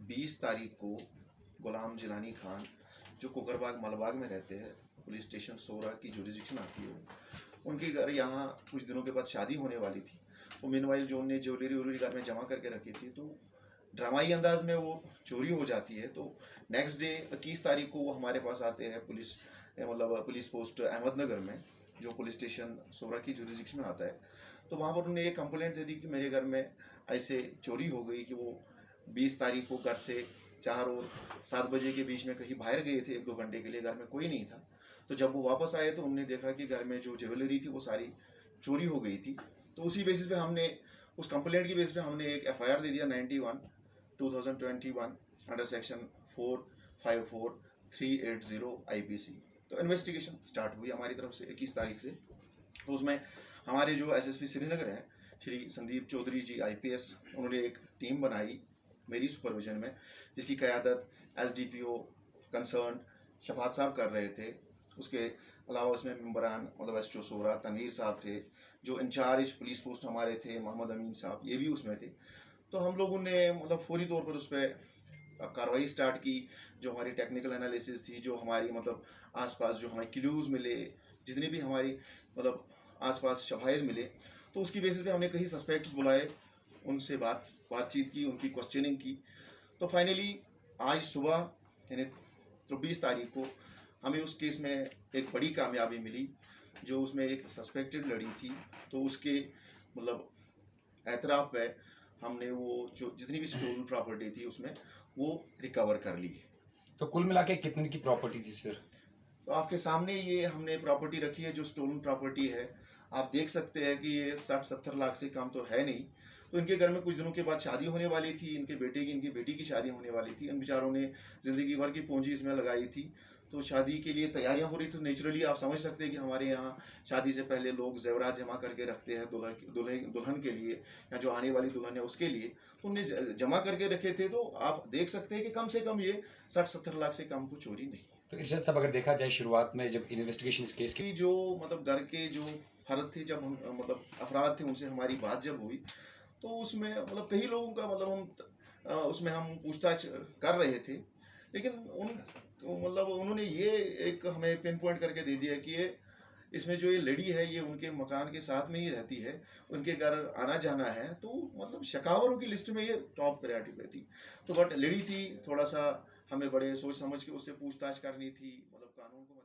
20 तारीख को गुलाम जिलानी खान जो कुकरबाग मलबाग में रहते हैं, पुलिस स्टेशन सोरा की जुरिडिक्शन आती है, उनके घर यहाँ कुछ दिनों के बाद शादी होने वाली थी। तो मीनवाइल जो उन्होंने ज्वेलरी घर में जमा करके रखी थी, तो ड्रामाई अंदाज में वो चोरी हो जाती है। तो नेक्स्ट डे 21 तारीख को वो हमारे पास आते हैं पुलिस पोस्ट अहमदनगर में, जो पुलिस स्टेशन सोरा की जुरिडिक्शन में आता है। तो वहाँ पर उन्होंने एक कंप्लेंट दे दी कि मेरे घर में ऐसे चोरी हो गई कि वो 20 तारीख को घर से 4 और 7 बजे के बीच में कहीं बाहर गए थे 1-2 घंटे के लिए, घर में कोई नहीं था। तो जब वो वापस आए तो उन्होंने देखा कि घर में जो ज्वेलरी थी वो सारी चोरी हो गई थी। तो उसी बेसिस पे हमने उस कंप्लेंट की बेसिस पे हमने एक FIR दे दिया 91/2021 अंडर सेक्शन 454 380 IPC। तो इन्वेस्टिगेशन स्टार्ट हुई हमारी तरफ से 21 तारीख से। तो उसमें हमारे जो SSP श्रीनगर हैं श्री संदीप चौधरी जी IPS, उन्होंने एक टीम बनाई मेरी सुपरविजन में, जिसकी क़यादत SDPO कंसर्न शफात साहब कर रहे थे। उसके अलावा उसमें मेम्बरान SHO सोरा तनवीर साहब थे, जो इंचार्ज पुलिस पोस्ट हमारे थे मोहम्मद अमीन साहब, ये भी उसमें थे। तो हम लोगों ने फौरी तौर पर उस पर कार्रवाई स्टार्ट की। जो हमारी टेक्निकल एनालिसिस थी, जो हमारी आसपास जो हमें क्लूज़ मिले, जितनी भी हमारी आसपास शवाहिद मिले, तो उसकी बेसिस पे हमने कई सस्पेक्ट्स बुलाए, उनसे बातचीत की, उनकी क्वेश्चनिंग की। तो फाइनली आज सुबह यानी 24 तारीख को हमें उस केस में एक बड़ी कामयाबी मिली। जो उसमें एक सस्पेक्टेड लड़ी थी, तो उसके एतराफ़ पे हमने वो जो जितनी भी स्टोलन प्रॉपर्टी थी उसमें वो रिकवर कर ली। तो कुल मिला के कितने की प्रॉपर्टी थी सर? तो आपके सामने ये हमने प्रॉपर्टी रखी है, जो स्टोलन प्रॉपर्टी है। आप देख सकते हैं कि ये 60-70 लाख से कम तो है नहीं। तो इनके घर में कुछ दिनों के बाद शादी होने वाली थी, इनकी बेटी की शादी होने वाली थी। इन बेचारों ने ज़िंदगी भर की पूंजी इसमें लगाई थी। तो शादी के लिए तैयारियां हो रही, तो नेचुरली आप समझ सकते हैं कि हमारे यहाँ शादी से पहले लोग जेवरात जमा करके रखते हैं दुल्हन के लिए, या जो आने वाली दुल्हन है उसके लिए। तो उन्हें जमा करके रखे थे। तो आप देख सकते हैं कि कम से कम ये 60-70 लाख से कम को चोरी नहीं। तो इरशाद साहब, अगर देखा जाए शुरुआत में जब इन्वेस्टिगेशन इस केस की, जो घर के जो फर्द थे, जब हम अफराद थे, उनसे हमारी बात जब हुई, तो उसमें कई लोगों का हम उसमें हम पूछताछ कर रहे थे। लेकिन उन्होंने ये एक हमें पिन पॉइंट करके दे दिया कि ये इसमें जो ये लड़ी है ये उनके मकान के साथ में ही रहती है, उनके घर आना जाना है। तो शकावरों की लिस्ट में ये टॉप प्रायोरिटी पे थी। तो बट लड़ी थी, थोड़ा सा हमें बड़े सोच समझ के उससे पूछताछ करनी थी, कानून को